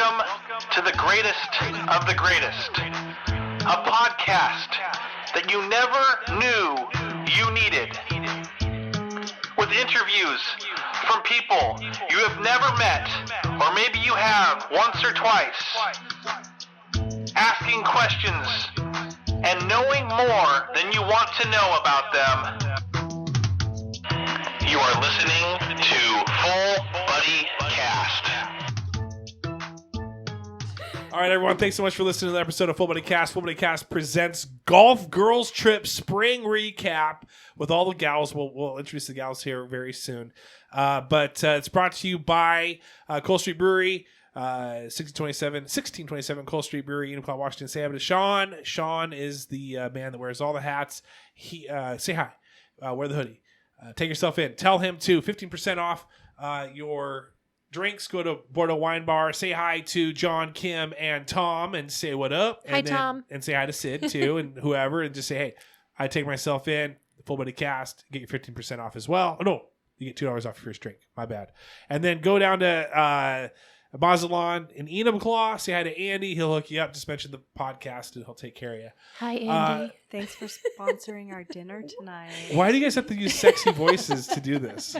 Welcome to the greatest of the greatest. A podcast that you never knew you needed. With interviews from people you have never met, or maybe you have once or twice. Asking questions and knowing more than you want to know about them. You are listening to Full Buddy Cast. All right, everyone. Thanks so much for listening to the episode of Full Buddy Cast. Full Buddy Cast presents Golf Girls Trip Spring Recap with all the gals. We'll introduce the gals here very soon. But it's brought to you by Cole Street Brewery, 1627 Cole Street Brewery, Unicoi, Washington. Say hi to Sean. Sean is the man that wears all the hats. He say hi. Wear the hoodie. Take yourself in. Tell him to 15% off your drinks. Go to Bordeaux Wine Bar. Say hi to John, Kim, and Tom, and say what up. Hi, Tom. And say hi to Sid too, and whoever, and just say, hey, I take myself in. Full Buddy Cast. Get your 15% off as well. Oh no, you get $2 off your first drink. My bad. And then go down to Mazatlan in Enumclaw. Say hi to Andy. He'll hook you up. Just mention the podcast, and he'll take care of you. Hi, Andy. Thanks for sponsoring our dinner tonight. Why do you guys have to use sexy voices to do this?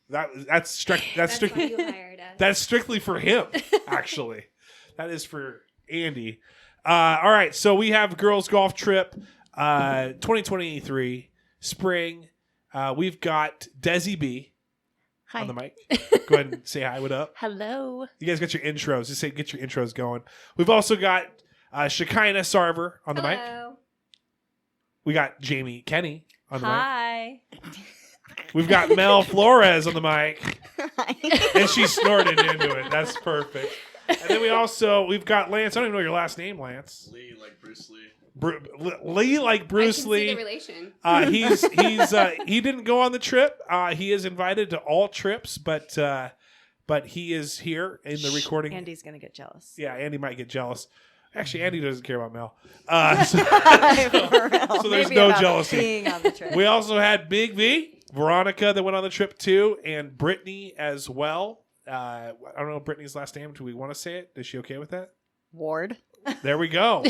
That's strictly why you hired us. That's strictly for him, actually. That is for Andy. All right, so we have Girls Golf Trip 2023 Spring. We've got Deszi B Hi. on the mic. Go ahead and say hi. What up? Hello. You guys got your intros. Just say get your intros going. We've also got Shekinah Sarver on the mic. Hello. We got Kenney on the mic. Hi. We've got Mel Flores on the mic. Hi. And she snorted into it. That's perfect. And then we've got Lance. I don't even know your last name, Lance. Lee, like Bruce Lee. Lee, like Bruce I can Lee. see the relation. He didn't go on the trip. He is invited to all trips, but he is here in the recording. Andy's going to get jealous. Yeah, Andy might get jealous. Actually, Andy doesn't care about Mel. For real. So there's Maybe no about jealousy. being on the trip. We also had Big V, Veronica that went on the trip too, and Brittini as well. I don't know Brittany's last name. Do we want to say it? Is she okay with that? Ward. There we go.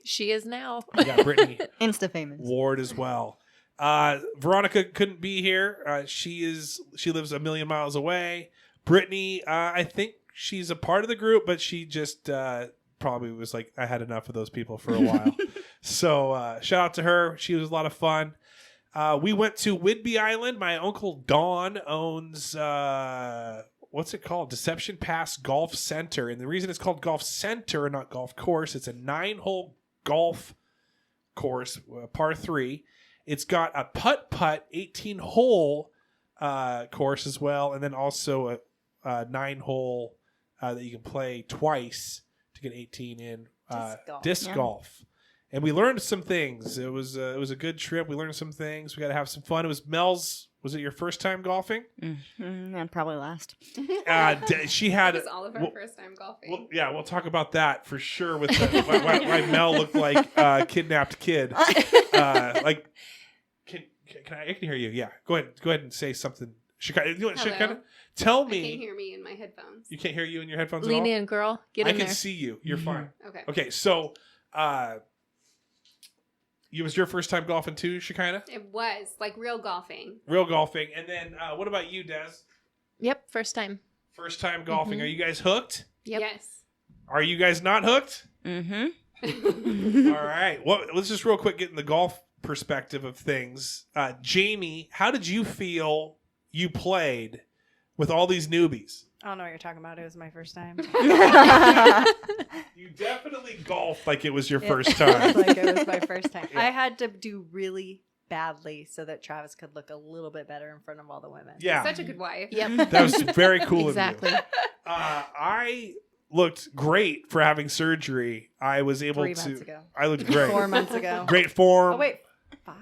She is now. We got Brittany Insta famous. Ward as well. Veronica couldn't be here. She lives a million miles away. Brittany, I think she's a part of the group, but she just probably was like, I had enough of those people for a while. So shout out to her. She was a lot of fun. We went to Whidbey Island. My uncle Don owns what's it called? Deception Pass Golf Center. And the reason it's called Golf Center and not golf course, it's a 9-hole golf course, par 3. It's got a putt 18-hole course as well, and then also a 9-hole that you can play twice to get 18 in disc golf. And we learned some things. It was a good trip. We learned some things. We got to have some fun. It was Mel's. Was it your first time golfing? Mm-hmm. And probably last. She had. It was all of our first time golfing. We'll talk about that for sure. With why Mel looked like a kidnapped kid. Like, can I can hear you? Yeah, go ahead and say something. Shekinah, tell me. I can't hear me in my headphones. You can't hear you in your headphones. Lean at all? in, girl. Get in there. I can see you. You're fine. Okay. Okay, so. It was your first time golfing too, Shekinah? It was like real golfing. Real golfing. And then what about you, Des? Yep, first time. First time golfing. Mm-hmm. Are you guys hooked? Yep. Yes. Are you guys not hooked? Mm-hmm. All right. Well, let's just real quick get in the golf perspective of things. Jamie, how did you feel you played with all these newbies? I don't know what you're talking about. It was my first time. You definitely golfed like it was your first time. Like it was my first time. Yeah. I had to do really badly so that Travis could look a little bit better in front of all the women. Yeah. Such a good wife. Yep. That was very cool Exactly. of you. I looked great for having surgery. I was able 3 to. months ago. I looked great. 4 months ago. Great form. Oh, wait. 5?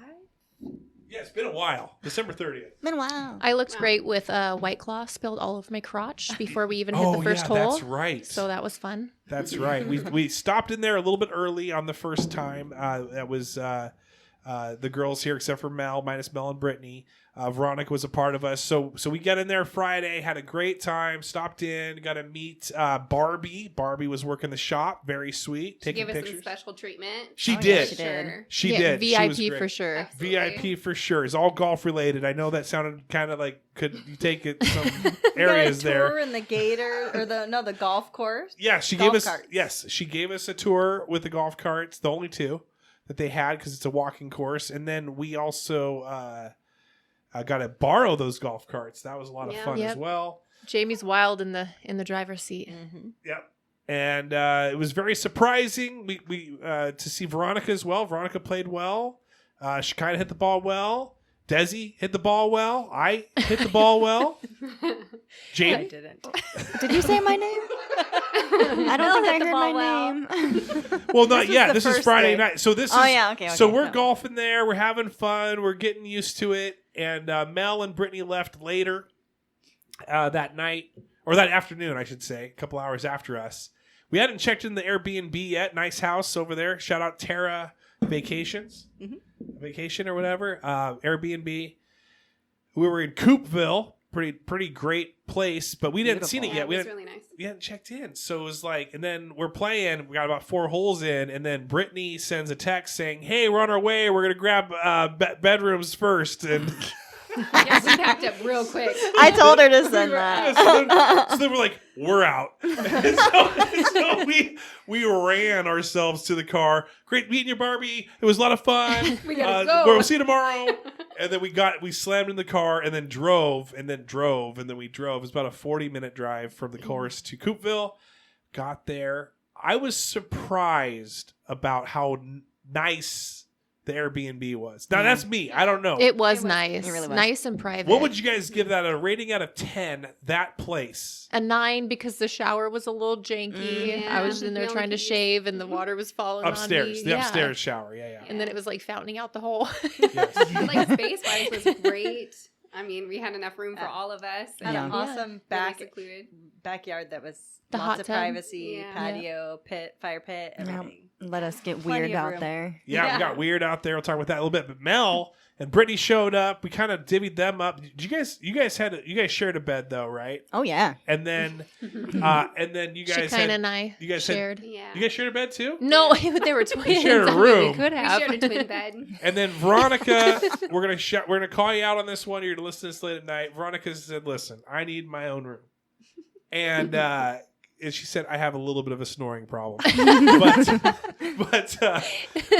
Yeah, it's been a while. December 30th. Been a while. I looked great with White Claw spilled all over my crotch before we even hit Oh, the first yeah, hole. that's right. So that was fun. That's right. We stopped in there a little bit early on the first time. That was the girls here, except for Mel, minus Mel and Brittini. Veronica was a part of us. So we got in there Friday, had a great time, stopped in, got to meet Barbie. Barbie was working the shop. Very sweet. She Taking gave us pictures. some special treatment. She Oh, did. yeah, she did. She Yeah, did. She was VIP great. for sure. Absolutely. VIP for sure. It's all golf related. I know that sounded kind of like, could you take it some You got areas a there? tour in the gator or the golf course. Yeah, she Golf gave us. carts. Yes, she gave us a tour with the golf carts. The only two that they had because it's a walking course, and then we also got to borrow those golf carts. That was a lot of Yeah. fun Yep. as well. Jamie's wild in the driver's seat. Mm-hmm. Yep. And it was very surprising. We to see Veronica as well. Veronica played well. Shekinah hit the ball well. Deszi hit the ball well. I hit the ball well. I Jamie. didn't. Did you say my name? I don't think I hit the heard ball my well. name. Well, not This is yet. the This is first Friday day. night. So this Oh, is. yeah, okay, So okay. we're No. golfing there. We're having fun. We're getting used to it. And Mel and Brittini left later that night, or that afternoon, I should say, a couple hours after us. We hadn't checked in the Airbnb yet. Nice house over there. Shout out Tara Vacations, Vacation or whatever. Airbnb. We were in Coupeville. Pretty great place, but we didn't seen it Yeah, yet. it We was hadn't, really nice. we hadn't checked in. So it was like, and then we're playing. We got about 4 holes in, and then Brittini sends a text saying, "Hey, we're on our way. We're gonna grab bedrooms first." And Yeah, we packed up real quick. I told her to send yeah, that. so then we're like, we're out. so we ran ourselves to the car. Great meeting you, Barbie. It was a lot of fun. We gotta go. We'll see you tomorrow. And then we slammed in the car and then drove. And then we drove. It was about a 40-minute drive from the course to Coupeville. Got there. I was surprised about how nice the Airbnb was. Now that's me. I don't know. It was It was- nice. it really was. Nice and private. What would you guys give that a rating out of 10? That place. A 9 because the shower was a little janky. Yeah, I was in there the trying only to piece. shave and the water was falling Upstairs, on me. the Yeah. upstairs shower. Yeah. And then it was like fountaining out the hole. Yes. Like space-wise was great. I mean, we had enough room for all of us. Had Yeah. an awesome Really secluded. backyard that was The lots hot of tub. privacy, Yeah. patio, pit, fire pit, everything. Let us get Plenty weird of out room. there. Yeah, Yeah. we got weird out there. We'll talk about that a little bit. But Mel and Brittini showed up. We kind of divvied them up. Did you guys shared a bed though, right? Oh, yeah. And then you guys Shekinah had, and I you guys had- shared. Yeah. you guys shared a bed too? No, they were twins. shared a I mean, room. We could We have. shared a twin bed. And then Veronica, we're gonna call you out on this one. You're gonna listen to this late at night. Veronica said, "Listen, I need my own room," and she said, "I have a little bit of a snoring problem,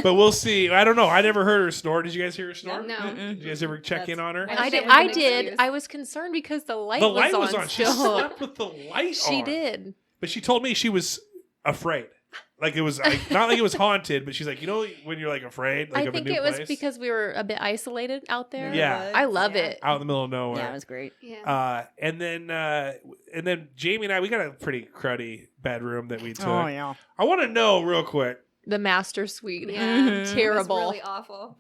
but we'll see." I don't know. I never heard her snore. Did you guys hear her snore? No. Did you guys ever check in on her? I I That did. was an I did. excuse. I was concerned because the light, The light was on on. She still. slept with the light on. She did. But she told me she was afraid. Like it was not like it was haunted, but she's like, when you're like afraid, like I of a think new it was place? because we were a bit isolated out there. Yeah. I love it. out in the middle of nowhere. Yeah, it was great. Yeah. And then Jamie and I, we got a pretty cruddy bedroom that we took. Oh, yeah. I want to know real quick: The master suite. Yeah. Mhm. It was Terrible. really awful.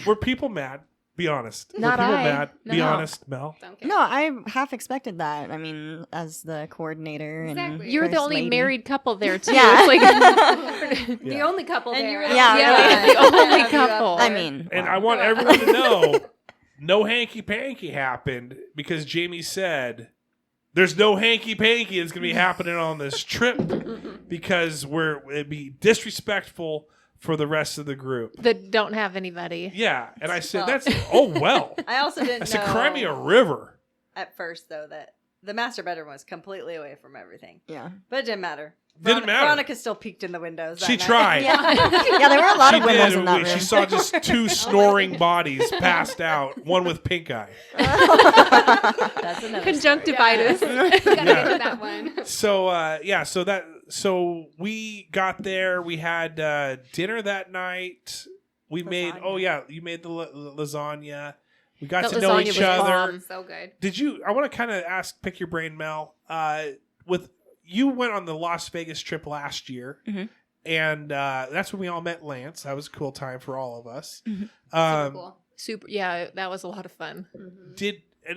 were people mad? Be honest. Not were people I. mad? Be No. honest, Mel. Don't care. No, I half expected that. I mean, as the coordinator and Exactly. You're the first only lady. married couple there too. Yeah. It's like The Yeah. only couple And there. you're yeah, Yeah. the only Yeah. couple. I mean, And wow. I want everyone to know, no hanky panky happened because Jamie said there's no hanky panky that's going to be happening on this trip because it'd be disrespectful for the rest of the group. that don't have anybody. Yeah, and I said Well. well. I also didn't I said know cry me a river. at first though that the master bedroom was completely away from everything, yeah. but it didn't matter. Didn't matter. Veronica still peeked in the windows. She that night. tried. Yeah, there were a lot She of windows did. in that room. She saw just 2 snoring bodies passed out, one with pink eye. That's another Conjunctivitis. We gotta Yeah. get to that one. So we got there. We had dinner that night. We made. Lasagna. Oh yeah, you made the lasagna. We got That to know lasagna each was other. bomb. So good. Did you? I want to kind of pick your brain, Mel. With you went on the Las Vegas trip last year, Mhm. and that's when we all met Lance. That was a cool time for all of us. Mhm. Super cool. Super. Yeah, that was a lot of fun.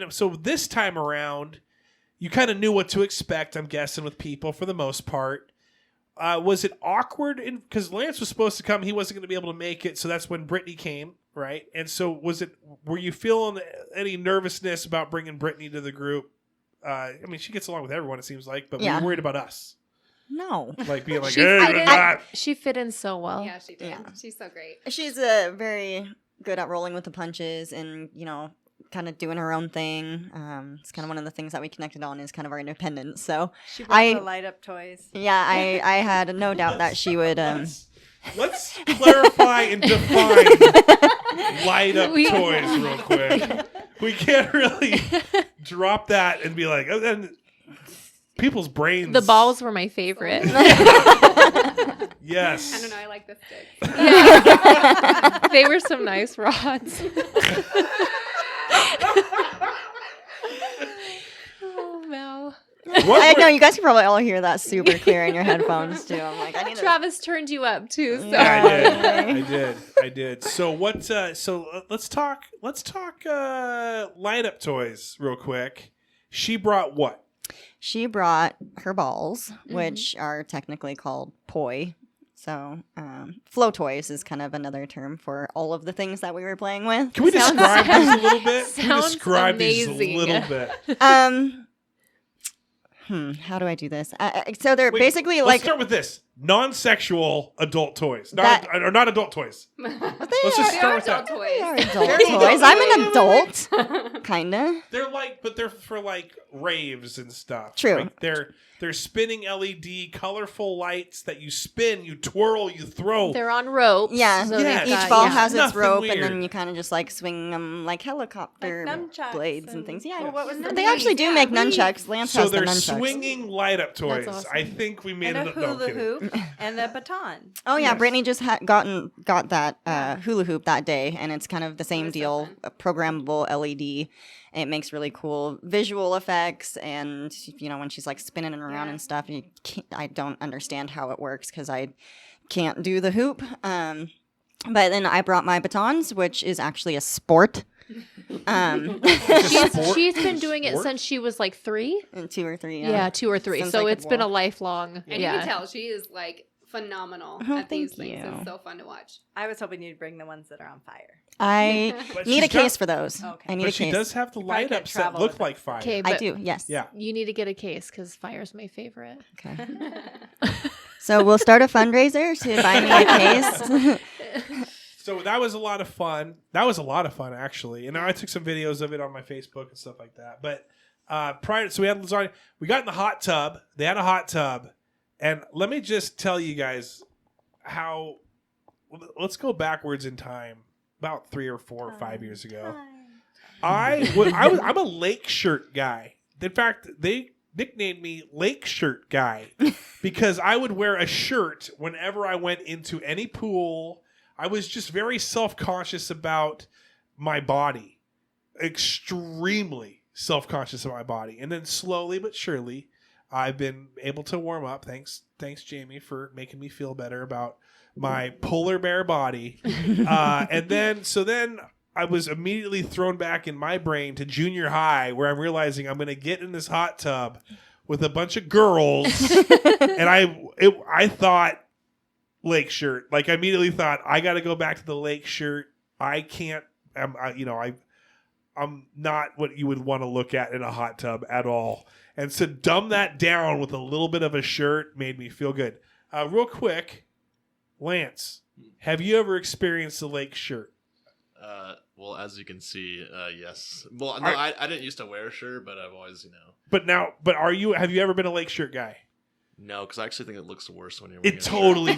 So this time around, you kind of knew what to expect. I'm guessing with people for the most part. Was it awkward? Because Lance was supposed to come, he wasn't going to be able to make it, so that's when Brittini came. right? And so were you feeling any nervousness about bringing Brittini to the group? I mean, she gets along with everyone, it seems like, but were you worried about us? No. Like being like, She, hey, she fit in so well. Yeah, she did. Yeah. She's so great. She's very good at rolling with the punches and, kind of doing her own thing. It's kind of one of the things that we connected on is kind of our independence. So She brought the light up toys. yeah, I had no doubt that she would. Let's clarify and define light up toys real quick. We can't really drop that and be like, oh, then people's brains. The balls were my favorite. Yes. I don't know. I like the stick. Yeah. They were some nice rods. Oh, Mel. I know you guys can probably all hear that super clear in your headphones too. I'm like, I need Travis turned you up too. So. Yeah, I did. So what? So let's talk light up toys real quick. She brought what? She brought her balls, which are technically called poi. So, flow toys is kind of another term for all of the things that we were playing with. Can we describe these a little bit? Sounds amazing. How do I do this? So they're basically let's like. start with this: non-sexual adult toys, That- or not adult toys. Let's just start with adult that. toys. They are adult toys. I'm an adult, kinda. But they're for like raves and stuff. True. Like they're spinning LED colorful lights that you spin, you twirl, you throw. They're on ropes. Yeah, so Yes. they've each got- ball yeah. has its Nothing rope, weird. and then you kind of just like swing them like helicopter Like nunchucks blades and and- things. Yeah, Well, what was the they name? actually do Yeah, make we- nunchucks. Lance So has the they're nunchucks. swinging light up toys. That's awesome. I think we made And it. a No, I'm hula kidding. hoop and a baton. Oh yeah, Yes. Brittany just got that hula hoop that day, and it's kind of the same was so deal, fun. a programmable LED. It makes really cool visual effects, and when she's like spinning it around Yeah. and stuff, I don't understand how it works because I can't do the hoop. But then I brought my batons, which is actually a sport. She's been doing it Sport? since she was like 3. And 2 or 3. Yeah, 2 or 3. Since So I could it's been a walk. lifelong. And yeah. you can tell she is like phenomenal Oh, at these thank things. you. It's so fun to watch. I was hoping you'd bring the ones that are on fire. I But need a she's got- case for those. Okay. I need But a she case. does have the probably light can't ups that travel look with like fire. Okay, I but do. Yes. Yeah. you need to get a case because fire's my favorite. Okay. So we'll start a fundraiser to buy me a case. So that was a lot of fun. That was a lot of fun, actually. And I took some videos of it on my Facebook and stuff like that. But so we had lasagna. We got in the hot tub. They had a hot tub. And let me just tell you guys how. Let's go backwards in time, about 3 or 4 or 5 years ago. I'm a lake shirt guy. In fact, they nicknamed me Lake Shirt Guy because I would wear a shirt whenever I went into any pool. I was just very self-conscious about my body. Extremely self-conscious of my body. And then slowly but surely, I've been able to warm up. Thanks, Jamie, for making me feel better about my polar bear body. And then I was immediately thrown back in my brain to junior high, where I'm realizing I'm going to get in this hot tub with a bunch of girls, and I thought lake shirt. Like I immediately thought I got to go back to the lake shirt. I can't. I'm not what you would want to look at in a hot tub at all. And so dumb that down with a little bit of a shirt made me feel good. Real quick, Lance, have you ever experienced the lake shirt? Well, as you can see, yes. Well, no, I didn't used to wear a shirt, but I've always, But have you ever been a lake shirt guy? No, because I actually think it looks worse when you're It wearing a shirt. totally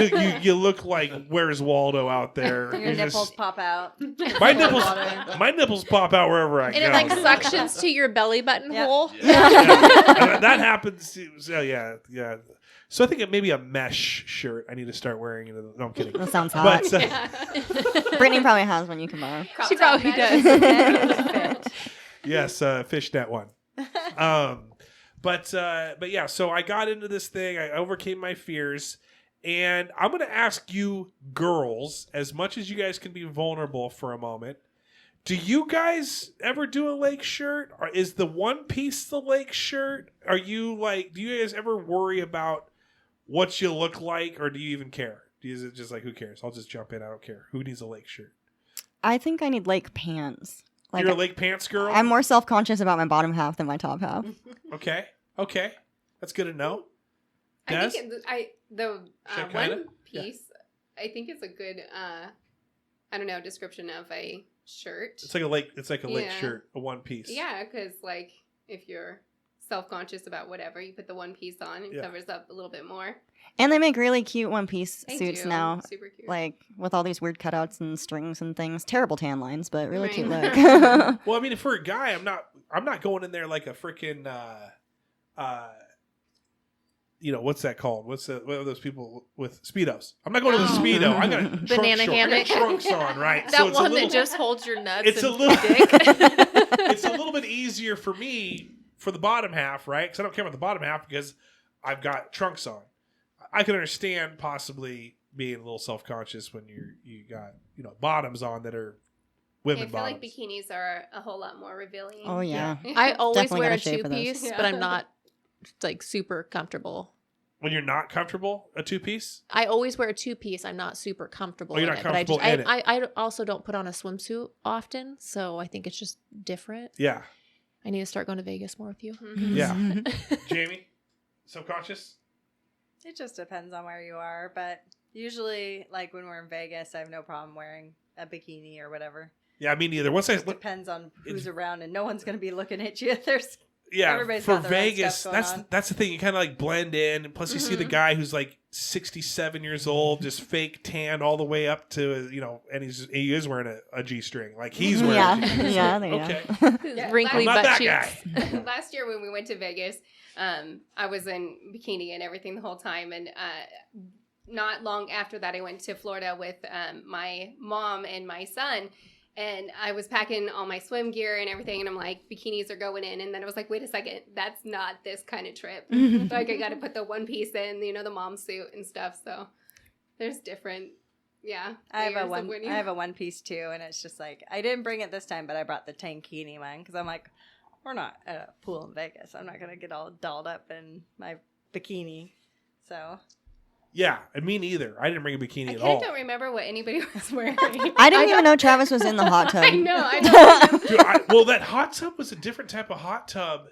does. You look like Where's Waldo out there. Your You're nipples just- pop out. my nipples pop out wherever I And go. it like suctions to your belly button Yeah. hole. Yeah, that happens. So yeah. So I think it may be a mesh shirt. I need to start wearing it. No, I'm kidding. That sounds hot. But Brittany probably has one you can borrow. She probably does. yes, fishnet one. But yeah. So I got into this thing. I overcame my fears, and I'm going to ask you, girls, as much as you guys can be vulnerable for a moment. Do you guys ever do a lake shirt? Or is the one piece the lake shirt? Do you guys ever worry about what you look like, or do you even care? Is it just like, who cares? I'll just jump in. I don't care. Who needs a lake shirt? I think I need lake pants. Like, You're a lake pants girl? I'm more self-conscious about my bottom half than my top half. Okay. That's good to know. I Des? think Shekinah? one piece, I think it's a good, I don't know, description of a shirt. It's like a lake Yeah. shirt, a one piece. Yeah, because like if you're self-conscious about whatever, you put the one piece on and covers up a little bit more. And they make really cute one-piece They suits do. now. Super cute. Like, with all these weird cutouts and strings and things. Terrible tan lines, but really cute Right. look. Well, I mean, if for a guy, I'm not going in there like a freaking what's that called? What are those people with Speedos? I'm not going to the Speedo. I got a trunk Banana short. I got hammock. trunks on, right? That it's a one little, that just holds your nuts. it's a and little dick. it's a little bit easier for me for the bottom half, right? Because I don't care about the bottom half because I've got trunks on. I can understand possibly being a little self-conscious when you got bottoms on that are women I feel bottoms. like bikinis are a whole lot more revealing. Oh, yeah. I always Definitely wear gotta a shave for those. two-piece, Yeah. but I'm not like super comfortable. When you're not comfortable, a two-piece. I always wear a two-piece. I'm not super comfortable. Oh, you're in not it, but I comfortable just in it. I also don't put on a swimsuit often, so I think it's just different. Yeah, I need to start going to Vegas more with you. Mhm. yeah. Jamie, subconscious. It just depends on where you are, but usually, like when we're in Vegas, I have no problem wearing a bikini or whatever. Yeah, me neither. Once I It depends on who's around, and no one's going to be looking at you. There's everybody's for got their own Vegas, stuff going that's on. that's the thing. You kind of like blend in, and plus you see the guy who's like 67 years old, just fake tan all the way up to and he is wearing a G-string, like he's wearing. Yeah. a G-string. Yeah, there you Okay. go. Yeah, Wrinkly I'm not butt that cheeks. guy. Last year when we went to Vegas, I was in bikini and everything the whole time, and not long after that, I went to Florida with my mom and my son. And I was packing all my swim gear and everything, and I'm like, bikinis are going in. And then I was like, wait a second, that's not this kind of trip. Like, I got to put the one piece in, the mom suit and stuff. So there's different, I have layers of when you- I have a one piece too, and it's just like I didn't bring it this time, but I brought the tankini one because I'm like, we're not at a pool in Vegas. I'm not gonna get all dolled up in my bikini. So Yeah, and me neither. I didn't bring a bikini I at kind all. of don't remember what anybody was wearing. I didn't even know Travis was in the hot tub. I know. I don't remember. Dude, that hot tub was a different type of hot tub.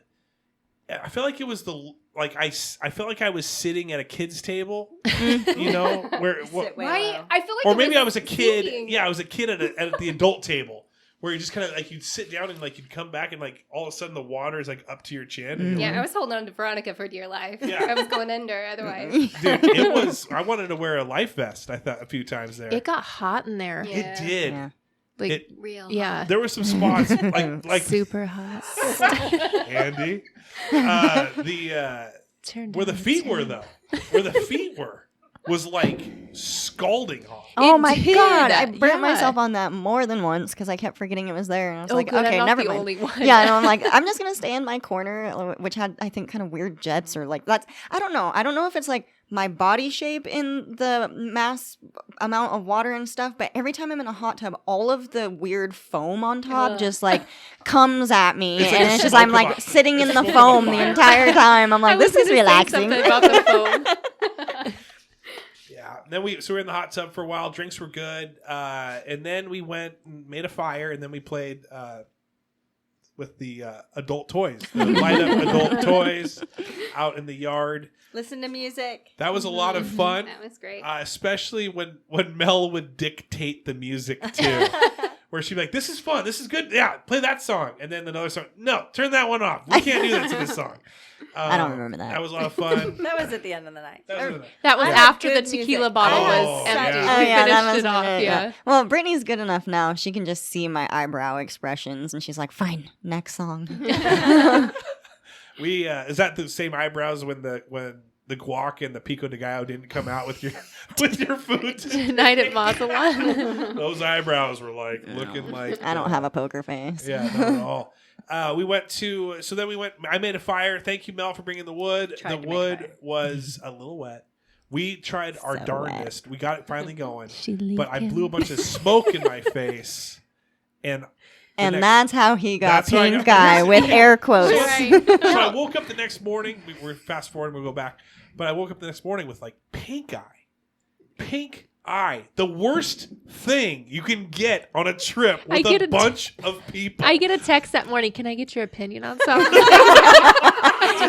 I feel like it was I felt like I was sitting at a kid's table, where sit way Right? low. I feel like or it maybe I was a kid. sinking. Yeah, I was a kid at the adult table where you just kind of like you'd sit down and like you'd come back and like all of a sudden the water is like up to your chin. And you're Yeah, like, I was holding on to Veronica for dear life. Yeah. I was going under otherwise. dude, it was. I wanted to wear a life vest. I thought a few times there. It got hot in there. Yeah. It did. Yeah. Like, It- Real. yeah. There were some spots like super hot. Andy, Turn where the down feet were tan. though, where the feet were was like scalding hot. Oh It my did, god, I burnt yeah. myself on that more than once because I kept forgetting it was there, and I was Oh, like, good, okay, I'm not never the mind. only one. Yeah, no, I'm like, I'm just gonna stay in my corner, which had I think kind of weird jets or like that's I don't know if it's like my body shape in the mass amount of water and stuff, but every time I'm in a hot tub, all of the weird foam on top Ugh. just like comes at me, It's like and a it's just smoke I'm like of a- sitting in it's the smoke of a foam the fire. entire time. I'm I like, was this is gonna say relaxing. something about the foam. Yeah. Then we were in the hot tub for a while. Drinks were good, and then we went and made a fire, and then we played with the adult toys, the light up adult toys out in the yard. Listen to music. That was a lot of fun. That was great. Especially when Mel would dictate the music too, where she'd be like, "This is fun. This is good. Yeah, play that song." And then another song. No, turn that one off. We can't do that to this song. I don't remember that. That was a lot of fun. That was at the end of the night. That was I like after the good tequila music. bottle Oh, was yeah. empty. Oh, We yeah, that finished must it have off. been it, Yeah. Well, Brittany's good enough now. She can just see my eyebrow expressions, and she's like, "Fine, next song." We is that the same eyebrows when the guac and the pico de gallo didn't come out with your food? Tonight at Mazatlan. Those eyebrows were like looking like I don't have a poker face. Yeah, not at all. I made a fire. Thank you, Mel, for bringing the wood. Tried The to make a wood fire. was a little wet. We tried our So darndest. We got it finally going. She But I blew a bunch of smoke in my face. And And next- that's how he got That's how I pink got- guy with air quotes. So I woke up the next morning. We're fast forwarding. We'll go back. But I woke up the next morning with like pink eye. Pink The worst thing you can get on a trip with a bunch of people. I get a text that morning. Can I get your opinion on something?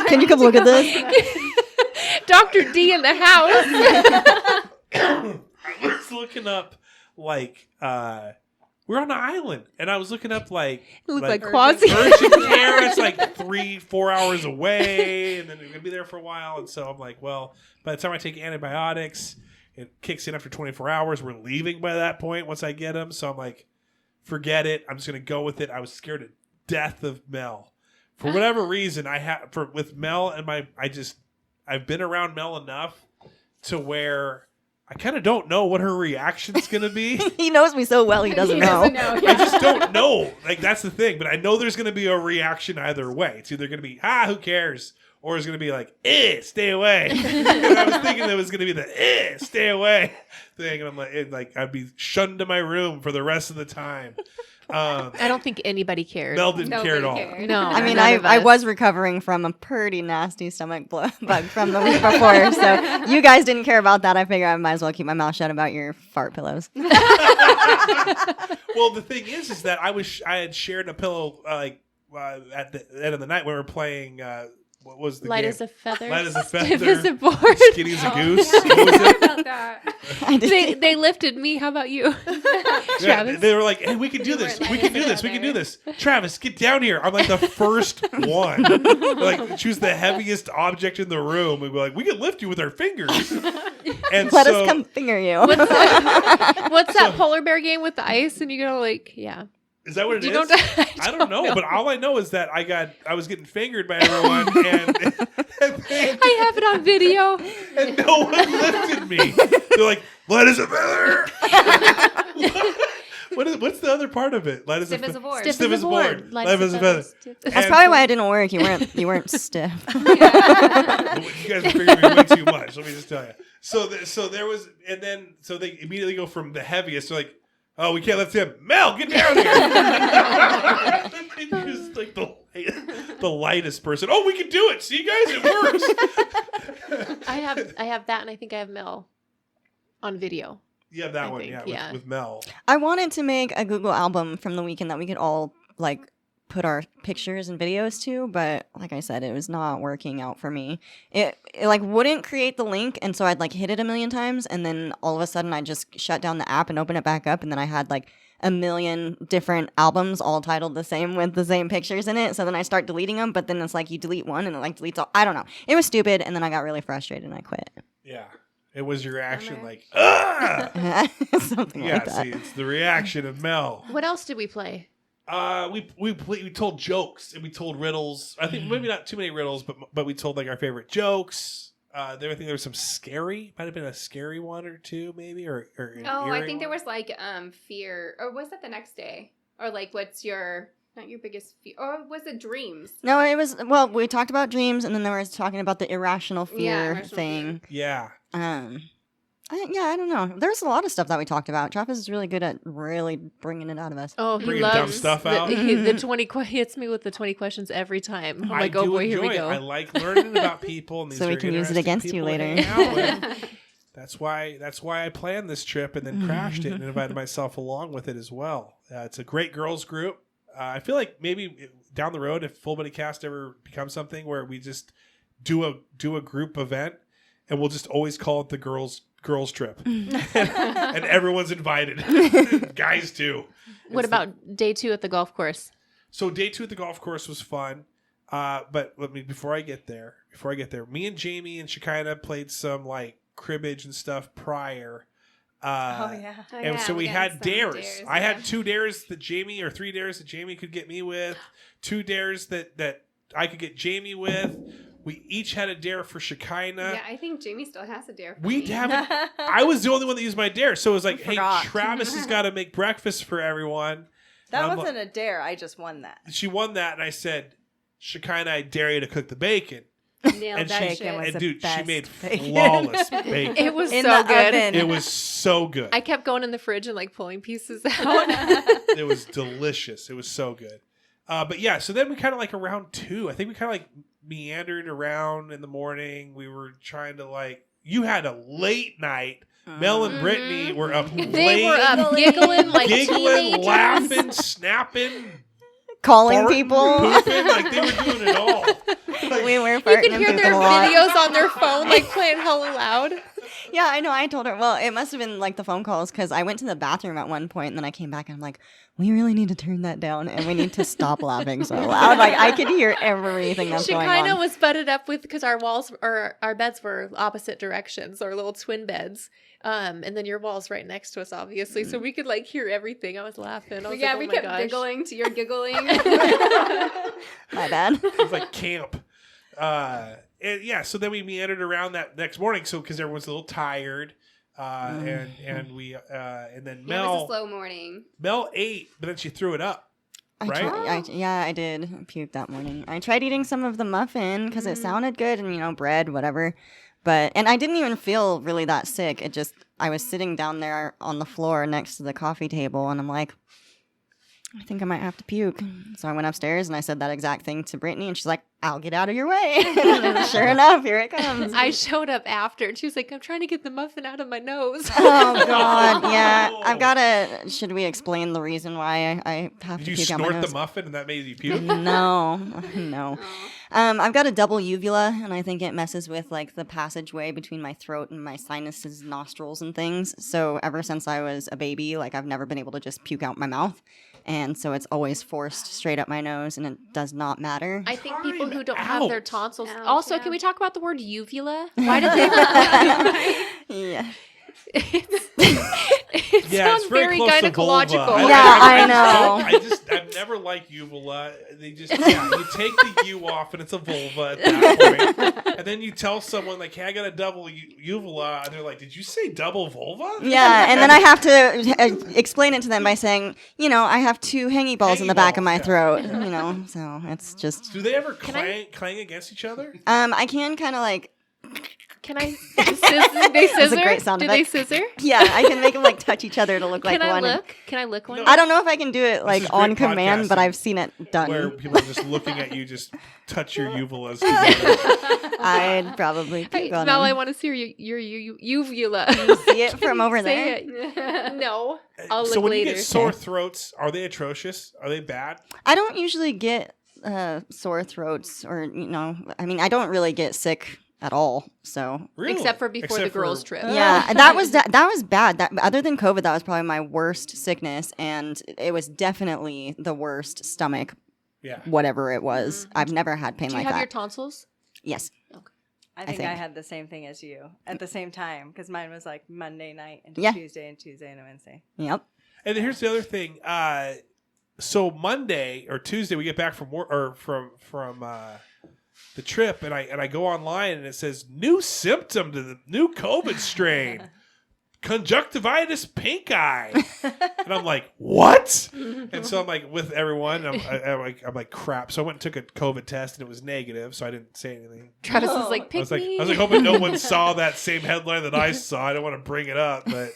Can you come look at this? Dr. D in the house. I was looking up, like, we're on an island, and I was looking up, like... It looked like Quasi. Quasi. Urgent care, it's like 3-4 hours away, and then we're going to be there for a while, and so I'm like, well, by the time I take antibiotics, it kicks in after 24 hours. We're leaving by that point once I get them, so I'm like, forget it. I'm just going to go with it. I was scared to death of Mel. For whatever reason, with Mel and I've been around Mel enough to where... I kind of don't know what her reaction's going to be. He knows me so well, he doesn't know. Yeah. I just don't know. Like, that's the thing. But I know there's going to be a reaction either way. It's either going to be, who cares? Or it's going to be like, stay away. And I was thinking it was going to be the, stay away thing. And I'm like, I'd be shunned to my room for the rest of the time. I don't think anybody cared. Mel didn't care at all. cared. No. I mean, none of I us. was recovering from a pretty nasty stomach bug from the week before, so you guys didn't care about that. I figure I might as well keep my mouth shut about your fart pillows. Well, the thing is that I had shared a pillow at the end of the night when we were playing. What was the Light game? as a feather. Light as a Stiff feather. as a board. Skinny as a goose. Yeah, What was it? about that. I did. They lifted me. How about you, Yeah, Travis? they were like, hey, we can do this. We can do this. We can do this. Travis, get down here. I'm like the first one. Like, choose the heaviest object in the room. And we're like, we can lift you with our fingers. And Let so, us come finger you. What's that polar bear game with the ice? And you go like, yeah. is that what it You is? don't. I don't know, but all I know is that I was getting fingered by everyone, and I have it on video. and no one lifted me. They're like, light as a feather. What's the other part of it? Light as Stiff as a board. Stiff as a board. Light Light as a feather. That's probably why it didn't work. You weren't stiff. You guys are figuring me way too much. Let me just tell you. So there was, and then so they immediately go from the heaviest to like, oh, we can't lift him. Mel, get down here. Just like the lightest person. Oh, we can do it. See, guys, it works. I have that, and I think I have Mel on video. Yeah, that I one. think, Yeah, with Mel. I wanted to make a Google album from the weekend that we could all like put our pictures and videos to, but like I said, it was not working out for me. It like wouldn't create the link, and so I'd like hit it a million times, and then all of a sudden I just shut down the app and open it back up, and then I had like a million different albums all titled the same with the same pictures in it. So then I start deleting them, but then it's like you delete one and it like deletes all. I don't know. It was stupid, and then I got really frustrated and I quit. Yeah. It was your reaction Bummer. like, ah! Something Yeah, like that. see, it's the reaction of Mel. What else did we play? We told jokes and we told riddles. I think maybe not too many riddles, but we told like our favorite jokes. I think there was some scary. Might have been a scary one or two, maybe, or an Oh, I eerie think there one. was like fear, or was that the next day? Or like, what's your not your biggest fear, or was it dreams? No, it was, well, we talked about dreams, and then there was talking about the irrational fear irrational thing. Yeah. I don't know. There's a lot of stuff that we talked about. Travis is really good at really bringing it out of us. Oh, he Bringing loves dumb stuff out. The 20 he hits me with the 20 questions every time. I'm like, oh boy, here we enjoy it. go. I like learning about people, and these So we are can use it interesting against you people to later. hang out with. That's why I planned this trip and then crashed it and invited myself along with it as well. It's a great girls group. I feel like maybe down the road, if Full Body Cast ever becomes something where we just do a group event, and we'll just always call it the girls trip, and everyone's invited, guys too. What about day 2 at the golf course? So day 2 at the golf course was fun. But before I get there, me and Jamie and Shekinah played some like cribbage and stuff prior. And so we had dares. I had 2 dares that Jamie, or 3 dares that Jamie could get me with, 2 dares that I could get Jamie with. We each had a dare for Shekinah. Yeah, I think Jamie still has a dare. For We me. haven't. I was the only one that used my dare, so it was like, hey, forgot. Travis has got to make breakfast for everyone. That And I'm wasn't a dare. I just won that. She won that, and I said, Shekinah, I dare you to cook the bacon. Nailed And that she, bacon shit. was and the dude, she best made bacon. flawless bacon. It was In so the good. oven. It was so good. I kept going in the fridge and like pulling pieces out. It was delicious. It was so good. But yeah, so then we kind of like around 2, I think we kind of like meandered around in the morning. We were trying to like, you had a late night Mel and Brittini were up They playing, were up giggling like giggling, teenagers. laughing, snapping, Calling farting, people. pooping, like they were doing it all. We were You farting could and hear pooping their a lot. videos on their phone, like playing hella loud. Yeah, I know. I told her. Well, it must have been like the phone calls because I went to the bathroom at one point and then I came back and I'm like, we really need to turn that down and we need to stop laughing so loud. Like I could hear everything that's going Shekinah on. was butted up with because our walls or our beds were opposite directions, our little twin beds. And then your wall's right next to us, obviously, so we could like hear everything. I was laughing. I was Yeah, like, oh we my kept gosh. giggling to your giggling. My bad. It was like camp. And yeah, so then we meandered around that next morning, so because everyone's a little tired, and we and then It was a Mel slow morning. ate, but then she threw it up. Right? I did puke that morning. I tried eating some of the muffin because it sounded good and bread, whatever. And I didn't even feel really that sick. I was sitting down there on the floor next to the coffee table and I'm like, I think I might have to puke. So I went upstairs and I said that exact thing to Brittini and she's like, I'll get out of your way. Sure enough, here it comes. I showed up after, and she was like, I'm trying to get the muffin out of my nose. Oh, God. Yeah. I've got to... Should we explain the reason why I have Did to you puke out my snort nose? the muffin and that made you puke? No. I've got a double uvula, and I think it messes with like the passageway between my throat and my sinuses, nostrils, and things. So ever since I was a baby, like I've never been able to just puke out my mouth. And so it's always forced straight up my nose, and it does not matter. I think people who don't Ouch. have their tonsils. Ouch, Also, yeah. can we talk about the word uvula? Why did they? Yeah. It Yeah, sounds it's very close to gynecological. vulva. Yeah, I know. I've never liked uvula. They just, you take the U off and it's a vulva at that point. And then you tell someone, like, hey, I got a double uvula. And they're like, did you say double vulva? Yeah, and then I have to explain it to them by saying, I have two hangy balls in the back of my throat, so it's just... Do they ever clang against each other? I can kind of like... Can I scissor? They That's a scissor? great sound Do they effect. scissor? Yeah, I can make them like touch each other to look like Can I one. look? Can I look one? No. I don't know if I can do it like is on great command, but podcasting. I've seen it done. Where people are just looking at you, just touch your uvulas together. I'd probably Hey, puke on Mel, I them. want to see your uvula. See it from over there? Say it. No, I'll So look when later. you get sore throats, are they atrocious? Are they bad? I don't usually get sore throats, or I don't really get sick at all. So Really? Except for before the girls' trip. yeah, and that was bad. That other than COVID, that was probably my worst sickness, and it was definitely the worst stomach. Yeah. Whatever it was, I've never had pain Do you like have that. your tonsils? Yes. I think I think. had the same thing as you at the same time because mine was like Monday night into Yeah. Tuesday and Tuesday and Wednesday. Yep. And here's the other thing. So Monday or Tuesday, we get back from work or from the trip, and I go online and it says new symptom to the new COVID strain, conjunctivitis pink eye, and I'm like, what? And so I'm like with everyone, I'm like crap. So I went and took a COVID test, and it was negative, so I didn't say anything. Travis is like, I pick was like, me. I was like hoping no one saw that same headline that I saw. I don't want to bring it up, but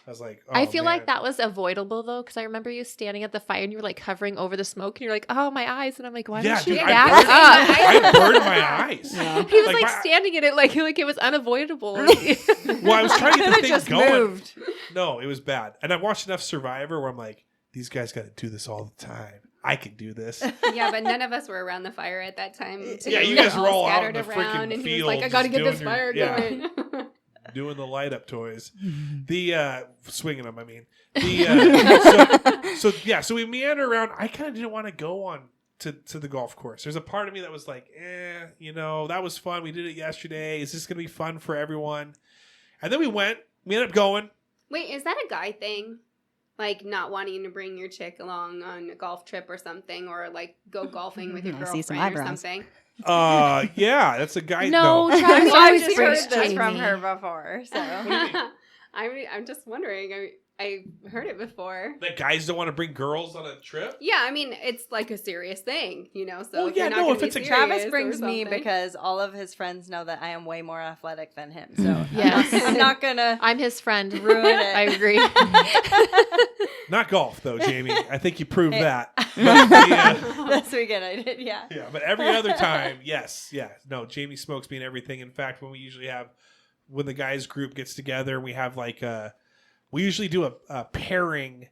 I was like, oh, I feel like man. that was avoidable though, because I remember you standing at the fire and you were like hovering over the smoke, and you're like, "Oh, my eyes!" And I'm like, "Why Yeah, don't you dude, back I up?" burned my eyes. Yeah. He was like, my- standing in it like it was unavoidable. Well, I was trying to get the thing Just going. moved. No, it was bad. And I watched enough Survivor where I'm like, these guys got to do this all the time. I can do this. Yeah, but none of us were around the fire at that time. too. Yeah, you We guys were were all out in scattered the freaking around, and he field was like, "I got to just get this doing fire your- going." Doing the light up toys. The swinging them, I mean. The so we meander around. I kind of didn't want to go on to the golf course. There's a part of me that was like, that was fun. We did it yesterday. Is this going to be fun for everyone? And then we ended up going. Wait, is that a guy thing? Like not wanting to bring your chick along on a golf trip or something, or like go golfing with your I see some girlfriend or eyebrows. something? Yeah, that's a guy. No, No. Travis I've always just brings heard this from Jamie. her before. So I'm just wondering. I heard it before. That guys don't want to bring girls on a trip? Yeah, I mean it's like a serious thing, So Well, if yeah, you're not no, gonna if be it's a- serious Travis or brings me something- because all of his friends know that I am way more athletic than him. So Yes. I'm not gonna I'm his friend. ruin it. I agree. Not golf, though, Jamie. I think you proved Hey. that. But This weekend I did, yeah. but every other time, yes. Yeah. No, Jamie smokes me and everything. In fact, when we usually have when the guys group gets together, we have like we usually do a pairing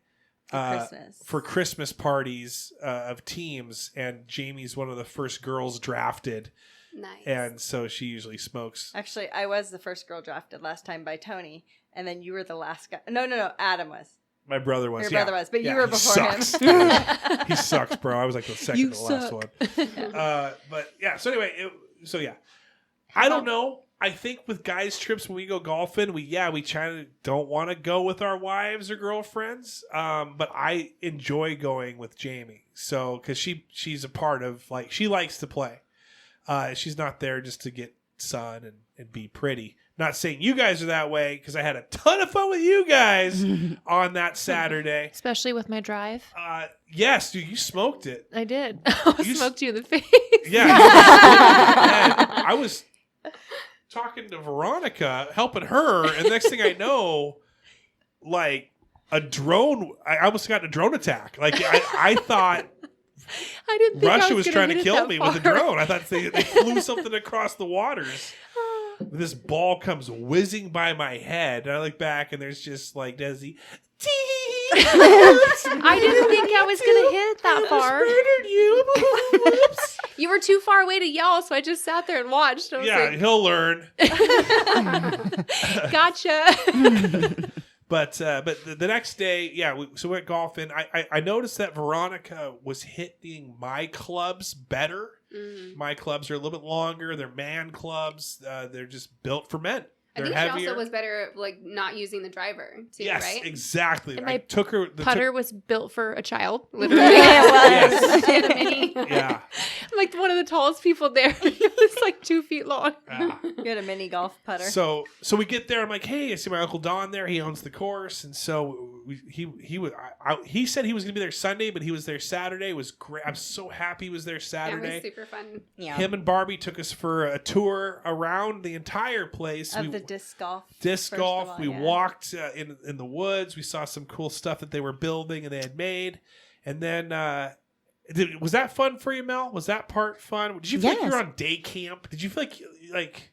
for Christmas parties of teams, and Jamie's one of the first girls drafted. Nice. And so she usually smokes. Actually, I was the first girl drafted last time by Tony, and then you were the last guy. No, Adam was. My brother was. Your brother was, but you were he before him. sucks. He sucks, bro. I was like the second to last one. But yeah, so anyway, I don't know. I think with guys' trips when we go golfing, we kind of don't want to go with our wives or girlfriends. But I enjoy going with Jamie. So, because she's a part of, like, she likes to play. She's not there just to get sun and be pretty. Not saying you guys are that way, because I had a ton of fun with you guys on that Saturday. Especially with my drive. Yes, dude, you smoked it. I did. I smoked you in the face. Yeah. I was talking to Veronica, helping her, and the next thing I know, like, a drone, I almost got in a drone attack. Like, I thought I didn't think Russia I was gonna trying to hit it kill that me far. with a drone. I thought they flew something across the waters. This ball comes whizzing by my head, and I look back, and there's just like Deszi. I didn't think I was going to hit that far. You were too far away to yell, so I just sat there and watched. I was like, He'll learn. Gotcha. But the next day, we went golfing. I noticed that Veronica was hitting my clubs better. My clubs are a little bit longer. They're man clubs. They're just built for men. I They're think heavier. she also was better, like, not using the driver, too, yes, right? exactly. And I my took her. Putter was built for a child, literally. Yes. She had a mini. Yeah. I'm like one of the tallest people there. It was like 2 feet long. You had a mini golf putter. So we get there. I'm like, hey, I see my Uncle Don there. He owns the course, and so he said he was going to be there Sunday, but he was there Saturday. It was great. I'm so happy he was there That Saturday. was super fun. Yeah. Him and Barbie took us for a tour around the entire place. Of the disc golf. Disc first of golf. all, We yeah. walked in the woods. We saw some cool stuff that they were building and they had made. And then, was that fun for you, Mel? Was that part fun? Did you feel like you were on day camp? Did you feel like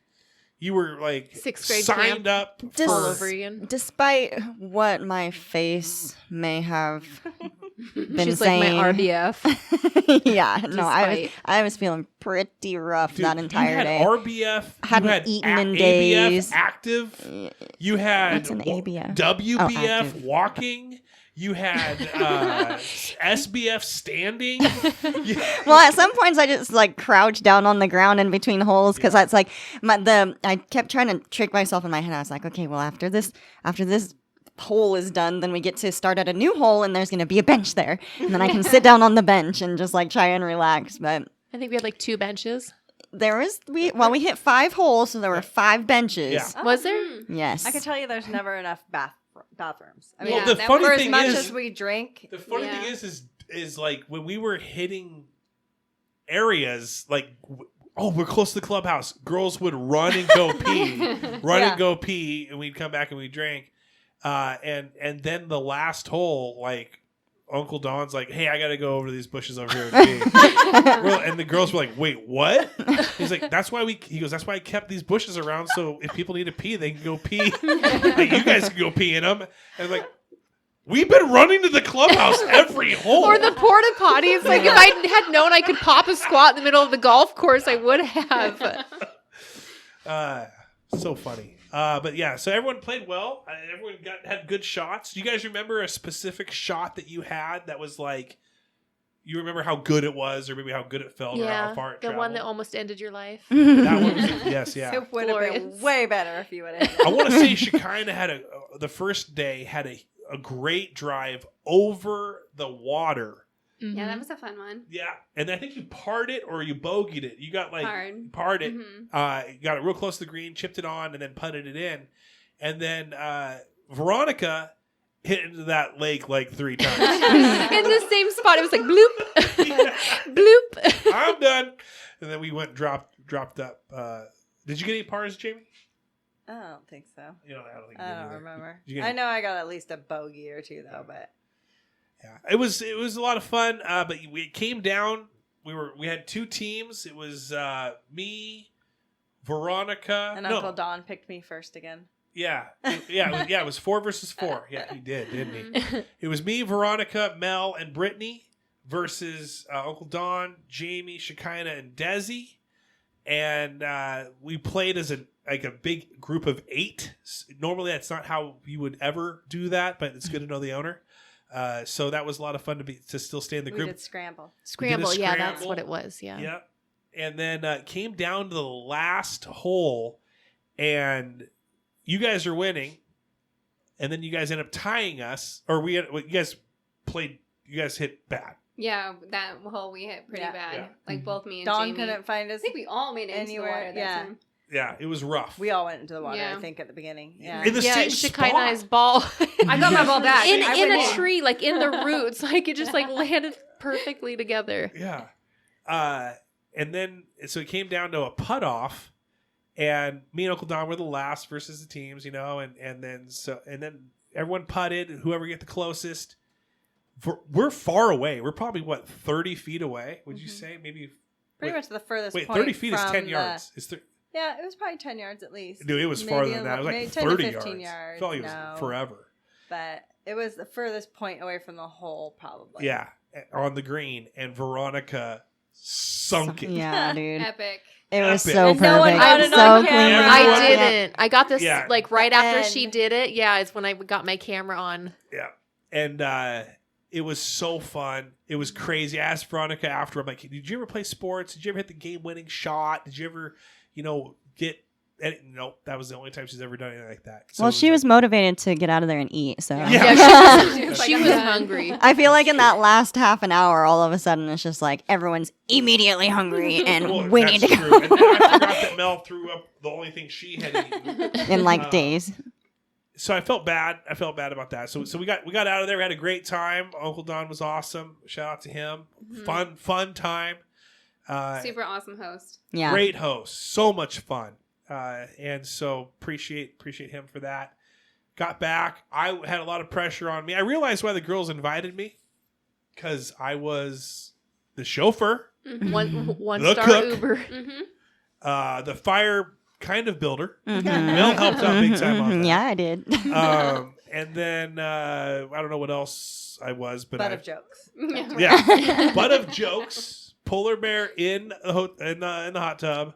you were like 6th grade signed camp. up Just- All for? over again. Despite what my face may have been She's saying, like my RBF. yeah, no, Despite. I was feeling pretty rough Dude, that entire you had day. RBF. Hadn't you had eaten in ABF days. active. You had What's an ABF? WBF active. walking. You had SBF standing. Well, at some points I just like crouched down on the ground in between holes because that's like I kept trying to trick myself in my head. I was like, okay, well after this hole is done, then we get to start at a new hole and there's going to be a bench there, and then I can sit down on the bench and just like try and relax. But I think we had like 2 benches. we hit 5 holes, so there were 5 benches. Yeah. Was there? Yes. I can tell you there's never enough bathrooms. I Well, mean, the that funny for as thing much is, as we drink, the funny Yeah. thing is like when we were hitting areas like. Oh, we're close to the clubhouse. Girls would run and go pee, and go pee, and we'd come back and we'd drink. And then the last hole, like Uncle Don's like, "Hey, I got to go over to these bushes over here and pee." And the girls were like, "Wait, what?" He's like, "That's why that's why I kept these bushes around, so if people need to pee, they can go pee. Like, you guys can go pee in them." And like, we've been running to the clubhouse every hole. Or the porta potties. Like, if I had known I could pop a squat in the middle of the golf course, I would have. So funny. But yeah, so everyone played well. Everyone had good shots. Do you guys remember a specific shot that you had that was like, you remember how good it was, or maybe how good it felt, or how far it the traveled? one that almost ended your life. That one was, yes, yeah. it would have been Glorious. way better if you would have. I want to say Shekinah had the first day had a great drive over the water. Yeah, that was a fun one. Yeah, and I think you parred it or you bogeyed it. You got like Parred. it. Mhm. Got it real close to the green, chipped it on, and then putted it in. And then Veronica hit into that lake like 3 times. In the same spot. It was like bloop, bloop. I'm done. And then we went and dropped up. Did you get any pars, Jamie? I don't think so. You know, I don't think you I did don't either. remember. Did you get I any- know I got at least a bogey or 2 though, but Yeah, it was a lot of fun. But we came down. We had 2 teams. It was me, Veronica. And Uncle Don picked me first again. Yeah. It was 4 versus 4. Yeah, he did, didn't he? It was me, Veronica, Mel, and Brittini versus Uncle Don, Jamie, Shekinah, and Deszi. And we played as a big group of 8. Normally, that's not how you would ever do that, but it's good to know the owner. So that was a lot of fun to still stay in the group. We did scramble. Scramble, yeah, that's what it was. Yeah. Yep. And then came down to the last hole, and you guys are winning, and then you guys end up tying us, or you guys hit bad. Yeah, that hole we hit pretty bad. Yeah. Like both me and Dawn Jamie. couldn't find us. I think we all made it anywhere. into the water that time. Yeah, it was rough. We all went into the water, Yeah. I think, at the beginning. Yeah. In the same Shekinah's spot. ball I got my ball back. in I a went tree, like in the roots, like it just like landed perfectly together. Yeah. And then so it came down to a putt off, and me and Uncle Don were the last versus the teams, and then everyone putted, and whoever get the closest. We're far away. We're probably 30 feet away. Would you say maybe? Pretty much the furthest Wait, point 30 feet is from 10 yards. Yeah, it was probably 10 yards at least. Dude, it was farther than that. It was like maybe 30 10 to 15 yards. I felt like it was forever. But it was the furthest point away from the hole, probably. Yeah, on the green, and Veronica sunk it. Yeah, dude. Epic. It was Epic. so And no one perfect. got it So on clean. camera. I Everyone- didn't. I got this Yeah. like right after And- she did it. Yeah, it's when I got my camera on. Yeah. And it was so fun. It was crazy. I asked Veronica after, I'm like, did you ever play sports? Did you ever hit the game-winning shot? Did you ever, get... Nope, that was the only time she's ever done anything like that. So Well, she was motivated to get out of there and eat, so. Yeah. She was hungry. I feel like in that last half an hour, all of a sudden, it's just like everyone's immediately hungry and Well, we need that's to true. go And then I forgot that Mel threw up the only thing she had eaten. in like days. So I felt bad. About that. So we got out of there. We had a great time. Uncle Don was awesome. Shout out to him. Fun time. Super awesome host. Yeah. Great host. So much fun. And so appreciate him for that. Got back. I had a lot of pressure on me. I realized why the girls invited me, because I was the chauffeur, One The star cook. Uber. Mm-hmm. the fire kind of builder. Mhm. Mel helped out big time on that. Yeah, I did. And then I don't know what else I was, but Butt of jokes. yeah, butt of jokes, polar bear in the hot tub,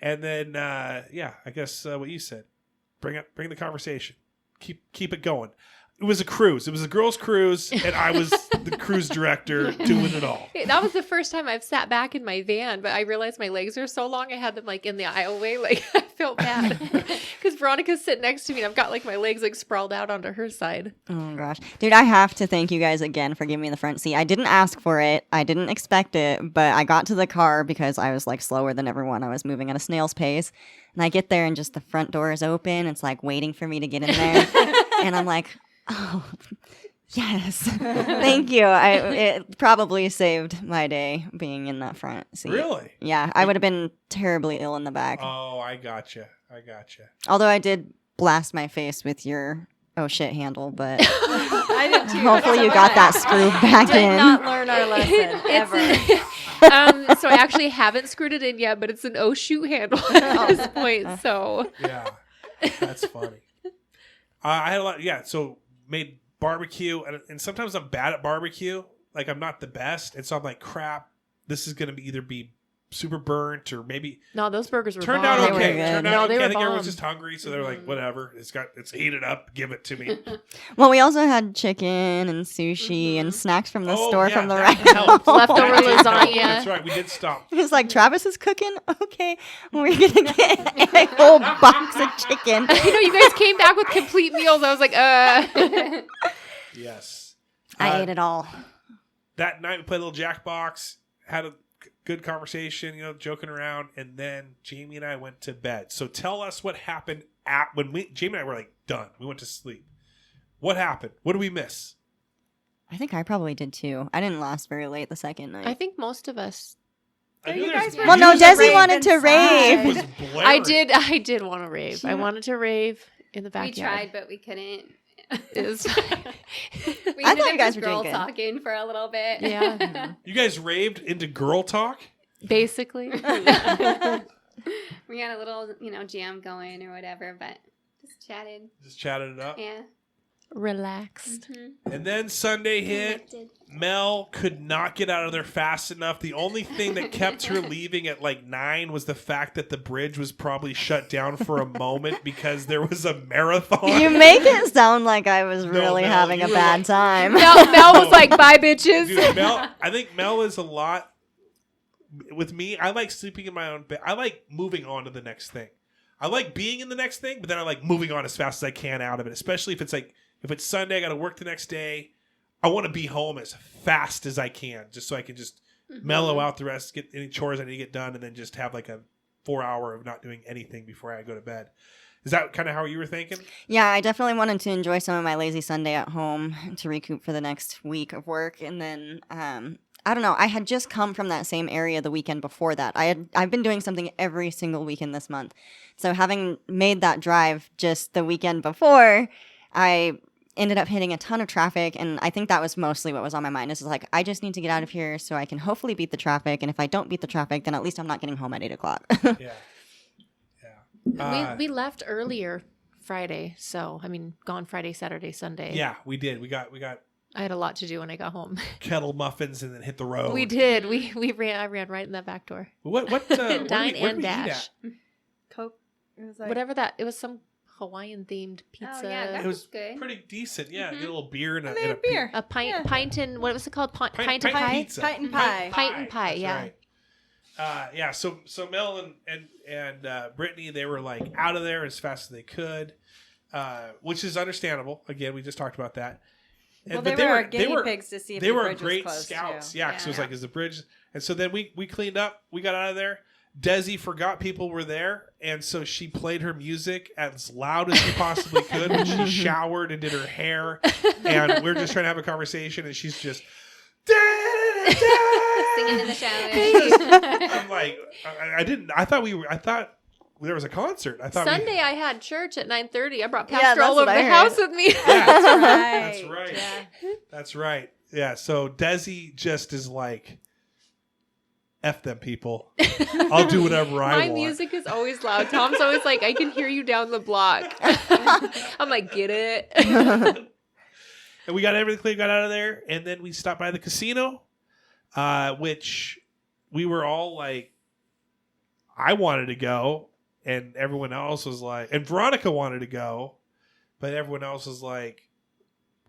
and then I guess what you said, bring the conversation, keep it going. It was a cruise. It was a girls' cruise, and I was the cruise director doing it all. That was the first time I've sat back in my van, but I realized my legs are so long. I had them like in the aisleway. Like I felt bad because Veronica's sitting next to me, and I've got like my legs like sprawled out onto her side. Oh gosh, dude, I have to thank you guys again for giving me the front seat. I didn't ask for it. I didn't expect it, but I got to the car because I was like slower than everyone. I was moving at a snail's pace, and I get there and just the front door is open. It's like waiting for me to get in there, and I'm like, oh, yes, thank you. It probably saved my day being in that front seat. Really? Yeah, I would have been terribly ill in the back. Oh, I gotcha. Although I did blast my face with your oh shit handle, but I did too. hopefully you got that screwed back Did in. not learn our lesson ever. So I actually haven't screwed it in yet, but it's an oh shoot handle at this point. So Yeah, that's funny. I had a lot. Yeah, so made barbecue, and sometimes I'm bad at barbecue. Like I'm not the best, and so I'm like, crap. This is gonna either be super burnt or maybe no, those burgers were turned bomb. out They were okay. good. Turned No, out they okay. I were think everyone's bomb. just hungry, so they're like, whatever. It's heated up. Give it to me. Well, we also had chicken and sushi and snacks from the store from the that restaurant. helped. Leftover That did help. lasagna. That's right. We did stop. He was like, Travis is cooking? Okay, we're gonna get a whole box of chicken. You guys came back with complete meals. I was like, Yes. I ate it all. That night we played a little Jackbox, had a good conversation, joking around, and then Jamie and I went to bed. So tell us what happened when Jamie and I were like done. We went to sleep. What happened? What did we miss? I think I probably did too. I didn't last very late the second night. I think most of us. I knew you there's guys were well, no, music. Deszi wanted to Music rave. was blaring. I did want to rave. I wanted to rave in the We backyard. tried, but we couldn't. It was We I ended thought up you guys just were girl drinking. talking for a little bit. yeah, You guys raved into girl talk? basically. We had a little, jam going or whatever, but just chatted. Just chatted it up. Yeah. Relaxed. Mm-hmm. And then Sunday hit. Connected. Mel could not get out of there fast enough. The only thing that kept her leaving at like 9 was the fact that the bridge was probably shut down for a moment because there was a marathon. You make it sound like I was really Mel, having you a were bad like- time. Mel was like, bye, bitches. Dude, I think Mel is a lot. With me, I like sleeping in my own bed. I like moving on to the next thing. I like being in the next thing, but then I like moving on as fast as I can out of it, especially if it's Sunday, I got to work the next day. I want to be home as fast as I can, just so I can just mellow out the rest, get any chores I need to get done, and then just have like a 4 hour of not doing anything before I go to bed. Is that kind of how you were thinking? Yeah, I definitely wanted to enjoy some of my lazy Sunday at home to recoup for the next week of work. And then, I don't know, I had just come from that same area the weekend before that. I've been doing something every single weekend this month. So having made that drive just the weekend before, I ended up hitting a ton of traffic, and I think that was mostly what was on my mind. It's like, I just need to get out of here so I can hopefully beat the traffic, and if I don't beat the traffic, then at least I'm not getting home at 8 o'clock. Yeah. We left earlier Friday, so gone Friday, Saturday, Sunday. Yeah, we did. We got I had a lot to do when I got home. kettle muffins and then hit the road. We did. I ran right in that back door. What Dine where did and we eat dash. at? Coke. It was like Whatever that. It was some Hawaiian themed pizza. Oh, yeah, that It was good. pretty decent. Yeah, get a little beer and and a, then and a beer. A pint, Yeah. pint and what was it called? Pint of pint pie. pizza. Pint and pie. Pint and pie, That's yeah. right. Yeah. So Mel and Brittany, they were like out of there as fast as they could, which is understandable. Again, we just talked about that. Well, But they were our guinea pigs to see if they the were bridge great was closed, scouts. too. Yeah, because it was like, is the bridge? And so then we cleaned up. We got out of there. Deszi forgot people were there, and so she played her music as loud as she possibly could when she showered and did her hair. And we're just trying to have a conversation, and she's just Singing in the shower. I'm like, I thought there was a concert. I thought Sunday I had church at 9:30. I brought Yeah, Pastor all that's over what I the heard. house with me. Yeah, That's right. Yeah. That's right. Yeah. So Deszi just is like, F them people. I'll do whatever I My want. music is always loud. Tom's always like, I can hear you down the block. I'm like, get it? And we got everything got out of there, and then we stopped by the casino, which we were all like, I wanted to go, and everyone else was like, and Veronica wanted to go, but everyone else was like,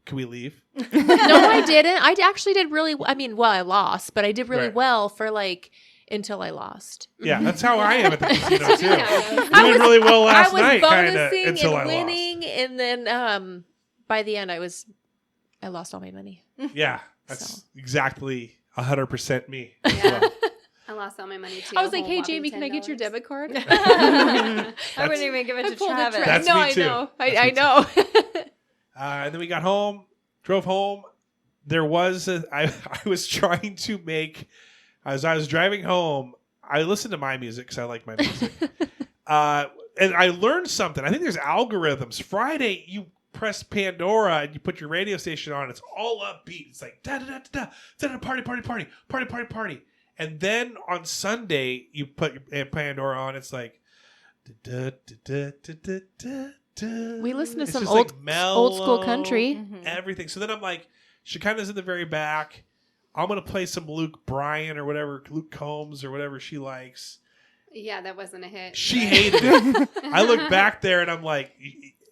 can we leave? No, I didn't. I actually did really. I lost, but I did really Right. well for until I lost. Yeah, that's how I am at the casino too. Yeah. I did really well last I was night, kind of, bonusing until I and lost. winning, and then by the end, I lost all my money. Yeah, that's So. exactly 100% me. Yeah. I lost all my money too. I was like, a "Hey, whopping Jamie, can I get your $10. debit card?" I wouldn't even give it I to pulled a Travis. That's no, me I too. know. That's I me too. know. And then we got home, drove home. There was I was trying to make, as I was driving home, I listened to my music because I like my music. And I learned something. I think there's algorithms. Friday, you press Pandora and you put your radio station on. It's all upbeat. It's like da da da da da da party party party party party party. And then on Sunday, you put your Pandora on. It's like da da da da da da da. We listen to It's some just, old like, mellow, school country. Mhm. everything. So then I'm like, Shekinah's in the very back. I'm gonna play some Luke Bryan or whatever, Luke Combs or whatever she likes. Yeah, that wasn't a hit. She but- hated it. I look back there and I'm like,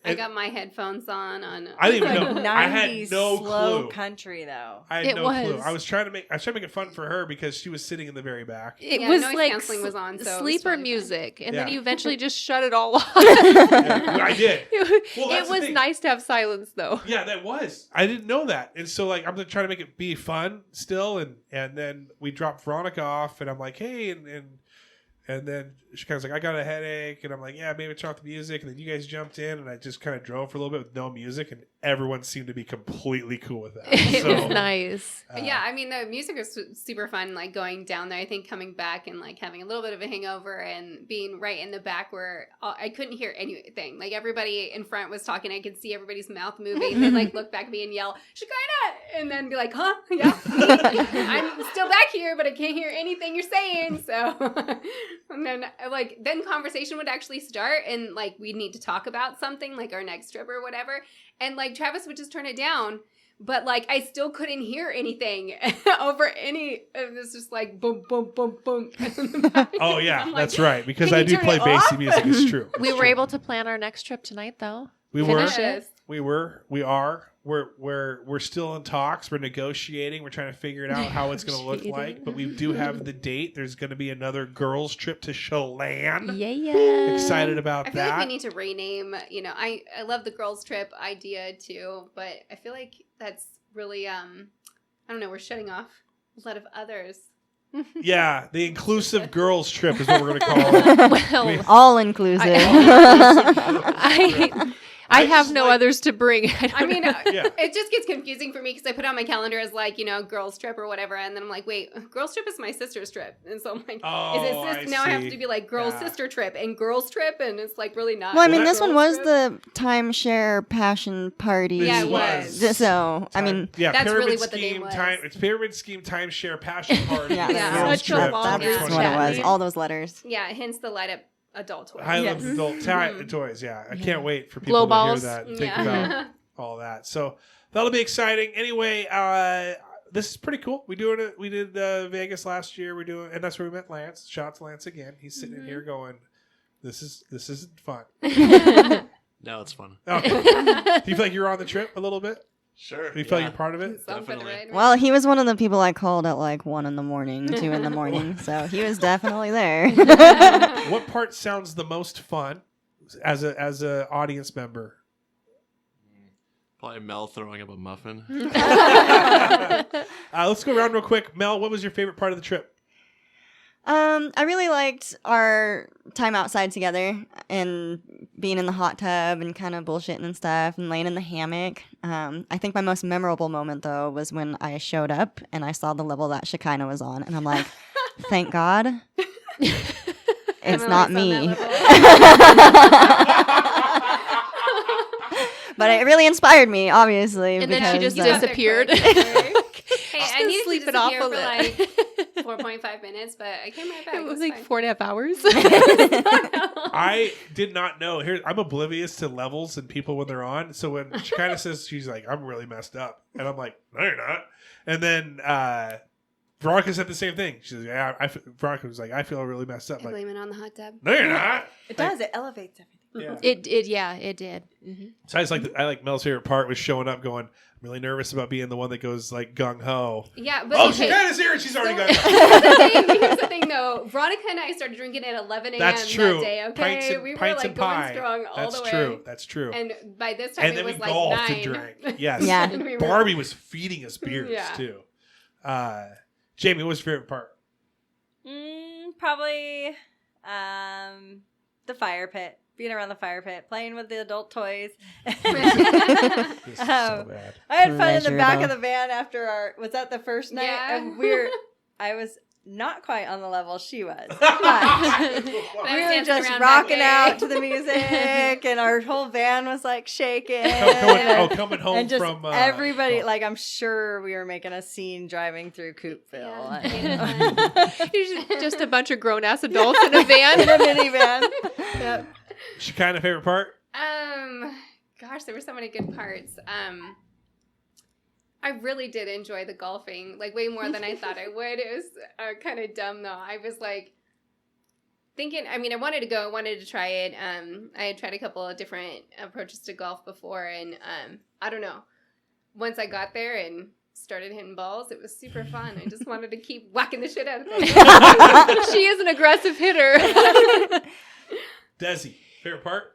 I got my headphones on. I didn't Like even know. I had 90s no slow clue. country though. I had It no clue. was. I was trying to make it fun for her because she was sitting in the very back. It Yeah, was noise like canceling was on, so it was sleeper totally fine. music, and then Yeah. you eventually just shut it all off. Yeah, I did. Well, that's It the was thing. nice to have silence, though. Yeah, that was. I didn't know that, and so like I'm gonna try to make it be fun still, and then we dropped Veronica off, and I'm like, hey, and then she kind of was like, I got a headache, and I'm like, yeah, maybe turn off the music, and then you guys jumped in, and I just kind of drove for a little bit with no music, and everyone seemed to be completely cool with that. It So, was nice. Yeah, I mean the music was super fun. Like going down there, I think coming back and like having a little bit of a hangover and being right in the back where I couldn't hear anything. Like everybody in front was talking, I could see everybody's mouth moving. They like look back at me and yell, "Shekinah!" and then be like, huh? Yeah. I'm still back here, but I can't hear anything you're saying. So, and then then conversation would actually start, and like we'd need to talk about something, like our next trip or whatever. And like Travis would just turn it down. But, like, I still couldn't hear anything over any. It was just like boom, boom, boom, boom. Oh, yeah, like, that's right. Because "Can I you do turn play it bassy off?" music. It's true. We It's were true. able to plan our next trip tonight, though. We Finish were. it. We were. We are. We're still in talks. We're negotiating. We're trying to figure it out how it's going to look like. But we do have the date. There's going to be another girls' trip to Chelan. Yeah. Excited about I feel that. like we need to rename, I love the girls' trip idea too, but I feel like that's really, I don't know, we're shutting off a lot of others. Yeah, the inclusive girls' trip is what we're going to call it. Well, All inclusive. I have no others to bring. I mean, Yeah. it just gets confusing for me because I put it on my calendar as like, girls trip or whatever. And then I'm like, wait, girls trip is my sister's trip. And so I'm like, Oh, is it now I have to be like girls Yeah. sister trip and girls trip? And it's like really not. Well, I mean, Well, this one girls was trip. the timeshare passion party. Yeah, it was. was. So, I mean, Yeah, That's pyramid really what the scheme name was. It's pyramid scheme timeshare passion party. yeah, Yeah. Girls Such a trip. long that's group what chat it was. name. All those letters. Yeah, hence the light up adult toy. High Yes. level adult toys. Yeah, I can't wait for Blow people to hear balls. that and think Yeah. about all that. So that'll be exciting. Anyway, this is pretty cool. We did Vegas last year. And that's where we met Lance. Shout out to Lance again. He's sitting in here going, "This isn't fun." No, it's fun. Okay. Do you feel like you're on the trip a little bit? Sure. Do you feel like you're part of it? Something, Definitely. right? Well, he was one of the people I called at like 1 in the morning, 2 in the morning. So he was definitely there. What part sounds the most fun as a audience member? Probably Mel throwing up a muffin. Let's go around real quick. Mel, what was your favorite part of the trip? I really liked our time outside together and being in the hot tub and kind of bullshitting and stuff and laying in the hammock. I think my most memorable moment, though, was when I showed up and I saw the level that Shekinah was on. And I'm like, thank God. It's not me. But it really inspired me, obviously. And then she because, just disappeared. Hey, I needed to sleep it disappear off for a like bit. 4.5 minutes, but I came right back. It was It's like fine. 4.5 hours. I did not know. I'm oblivious to levels and people when they're on. So when she kind of says, she's like, "I'm really messed up," and I'm like, "No, you're not." And then Veronica said the same thing. She's like, "Yeah." Veronica was like, "I feel really messed up." I Like, blame it on the hot tub. "No, you're not." It does. It elevates everything. Yeah. It did. Mm-hmm. So I like Mel's favorite part was showing up, going, "I'm really nervous about being the one that goes like gung ho." Yeah, but Oh, okay. Shekinah's here, and she's already gung ho. Here's the thing, though. Veronica and I started drinking at 11 a.m. That's true. that day. Okay, Pints and- we were pints like and going pie. strong all That's the way. true. That's true. And by this time, And then it was we like golfed 9. and drank. Yes. Yeah. And we were- Barbie was feeding us beers Yeah. too. Jamie, what was your favorite part? Probably the fire pit. Being around the fire pit, playing with the adult toys. This is so bad. I had fun in the back Pleasurable. of the van after was that the first night? Yeah. And I was not quite on the level she was. But I we was were dancing just around rocking back out to the music, and our whole van was like shaking. Coming home and just from everybody, like I'm sure we were making a scene driving through Coupeville. Yeah. You're just a bunch of grown ass adults in a van. In a minivan. Yep. Shekinah favorite part? Gosh, there were so many good parts. I really did enjoy the golfing, like way more than I thought I would. It was kind of dumb though. I was like thinking, I mean, I wanted to go, I wanted to try it. I had tried a couple of different approaches to golf before, and I don't know. Once I got there and started hitting balls, it was super fun. I just wanted to keep whacking the shit out of things. She is an aggressive hitter. Desi, favorite part?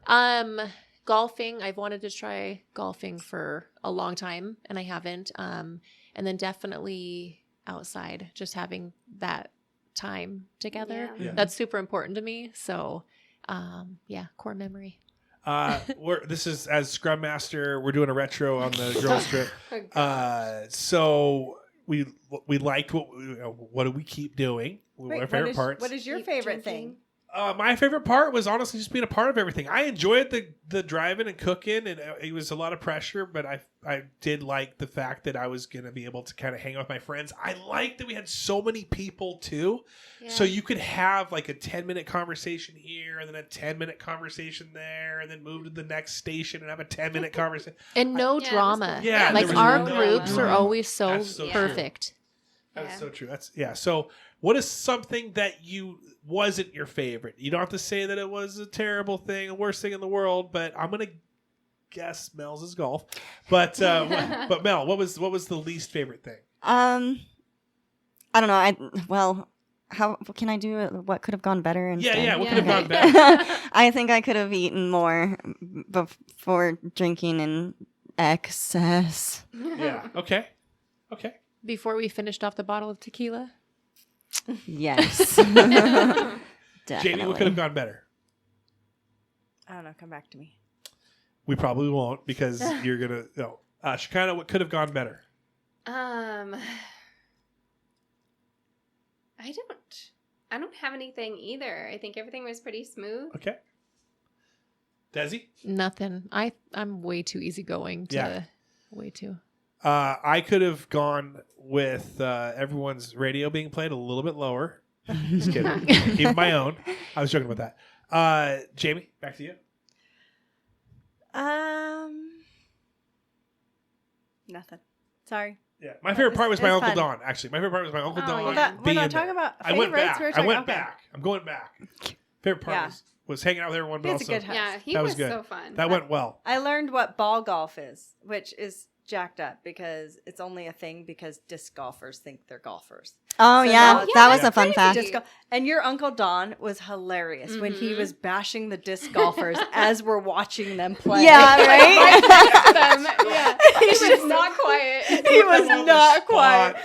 Golfing. I've wanted to try golfing for a long time, and I haven't. And then definitely outside, just having that time together. Yeah. Yeah. That's super important to me. So, core memory. This is as Scrum Master. We're doing a retro on the girls trip. So we liked what do we keep doing? What our favorite parts? What is your Keep favorite drinking. thing? My favorite part was honestly just being a part of everything. I enjoyed the driving and cooking, and it was a lot of pressure, but I did like the fact that I was going to be able to kind of hang out with my friends. I liked that we had so many people too. Yeah. So you could have like a 10-minute conversation here and then a 10-minute conversation there and then move to the next station and have a 10-minute conversation. And no Yeah, drama. Yeah, Like there was our no groups are drama. always so That's so perfect. That's Yeah. so true. So what is something that you wasn't your favorite? You don't have to say that it was a terrible thing, the worst thing in the world, but I'm going to guess Mel's is golf. But but Mel, what was the least favorite thing? I don't know. How can I do it? What could have gone better? Instead? Yeah, what Yeah. could have gone better? I think I could have eaten more before drinking in excess. Yeah. Okay. Before we finished off the bottle of tequila. Yes. Jamie, what could have gone better? I don't know. Come back to me. We probably won't because you're gonna no. Shekinah, what could have gone better? I don't have anything either. I think everything was pretty smooth. Okay. Deszi? Nothing. I'm way too easygoing to Yeah. way too. I could have gone with everyone's radio being played a little bit lower. Just kidding. Even my own. I was joking about that. Jamie, back to you. Nothing. Sorry. Yeah, my favorite part was my It was Uncle fun. Don. Actually, my favorite part was my Uncle Oh, Don. yeah. Well, that, we're being not there. talking about I went favorites. back. We're I talking, went okay. back. I'm going back. Favorite part Yeah. was hanging out with everyone, but It's a also good house. Yeah, he That was was good. so fun. that went well. I learned what ball golf is, which is jacked up because it's only a thing because disc golfers think they're golfers. Oh So yeah, now- that was Yeah. a fun fact. Disc golf. And your Uncle Don was hilarious when he Mhm. was bashing the disc golfers as we're watching them play. Yeah, right. Yeah, he was not quiet. He was Put them on the not spot. quiet.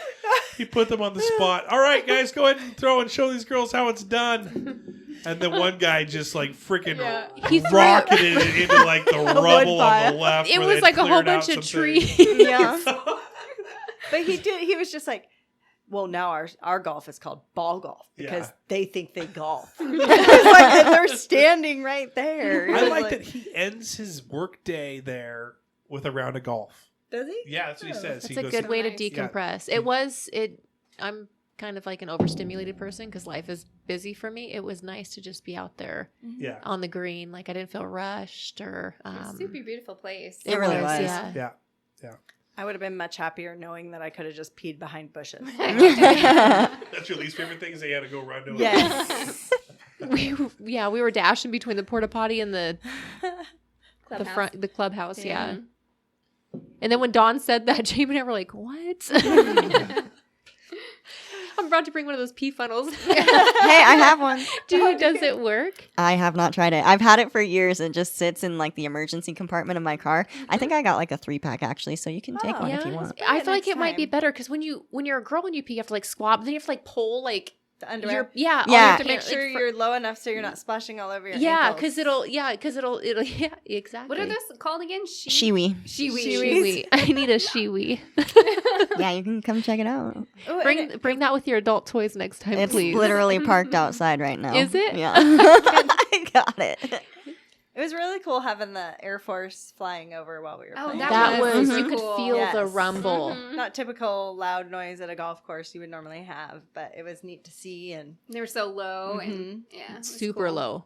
He put them on the spot. All right, guys, go ahead and throw and show these girls how it's done. And then one guy just like freaking Yeah. He threw- rocketed it into like the rubble on pile. the left. It where was they'd like a whole cleared out bunch of some trees. things. Yeah. But he was just like, well, now our golf is called ball golf because Yeah. they think they golf. It's like, and they're standing right there. It I was like that he ends his work day there with a round of golf. Does he? Yeah, that's what he says. That's He a goes, good way to Nice. decompress. I'm kind of like an overstimulated person because life is busy for me. It was nice to just be out there Yeah, on the green. Like I didn't feel rushed or. Super beautiful place. It really was. Yeah. yeah. I would have been much happier knowing that I could have just peed behind bushes. That's your least favorite thing is they had to go run to it. Yes. we were dashing between the porta potty and the Clubhouse. clubhouse. Yeah. Yeah. And then when Dawn said that, Jamie and I were like, "What?" I'm about to bring one of those pee funnels. Hey, I have one. Dude, does it work? I have not tried it. I've had it for years. It just sits in like the emergency compartment of my car. I think I got like a 3-pack actually, so you can take Oh, one Yeah, if you want. I feel like next it might be time. better because when you're a girl and you pee, you have to like squat, but then you have to like pull like The underwear. your all Yeah. your You have to make pants, sure like, you're low enough so you're not splashing all over your yeah, ankles. because it'll yeah, exactly. What are those called again? Shiwi. Shiwi. I need a shiwi. Yeah, you can come check it out. Ooh, and it- Bring that with your adult toys next time, It's please. literally parked outside right now. Is it? Yeah. I got it. It was really cool having the Air Force flying over while we were Oh, playing. That was super you could cool. feel the Yes. rumble. Mhm. Not typical loud noise at a golf course you would normally have, but it was neat to see. And They were so low Mm-hmm. and yeah, it was Super cool. low.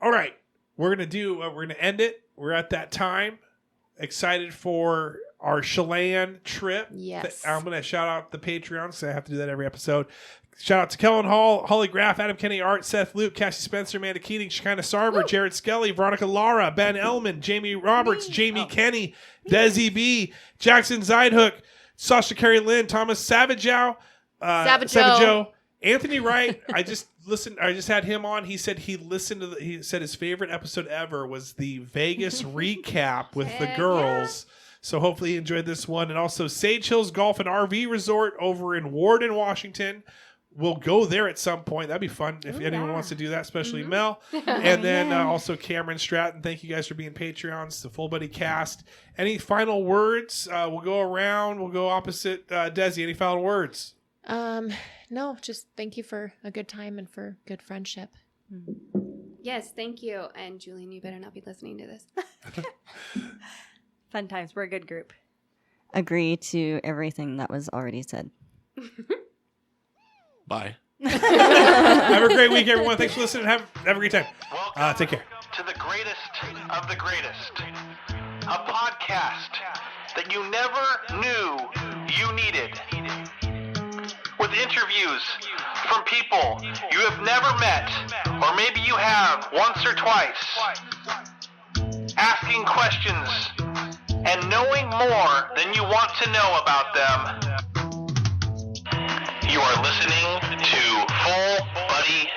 All right, we're gonna end it. We're at that time. Excited for our Chelan trip. Yes. I'm gonna shout out the Patreon, so I have to do that every episode. Shout out to Kellen Hall, Holly Graff, Adam Kenney, Art, Seth Luke, Cassie Spencer, Amanda Keating, Shekinah Sarver, Jared Skelly, Veronica Lara, Ben Ellman, Jamie Roberts, Jamie Kenney, Deszi B, Jackson Zeidhook, Sasha Carey Lynn, Thomas Savageau, Savageau. Anthony Wright. I just had him on. He said he said his favorite episode ever was the Vegas recap with the Heck girls. So hopefully you enjoyed this one. And also Sage Hills Golf and RV Resort over in Warden, Washington. We'll go there at some point. That'd be fun if anyone wants to do that, especially Mel. And then also Cameron Stratton. Thank you guys for being Patreons, the Full Buddy Cast. Any final words? We'll go around. We'll go opposite. Deszi, any final words? No, just thank you for a good time and for good friendship. Yes, thank you. And Julian, you better not be listening to this. Fun times. We're a good group. Agree to everything that was already said. Bye. Have a great week, everyone. Thanks for listening. Have a great time. Welcome Take care. to the greatest of the greatest. A podcast that you never knew you needed. With interviews from people you have never met, or maybe you have once or twice. Asking questions and knowing more than you want to know about them. You are listening to Full Buddy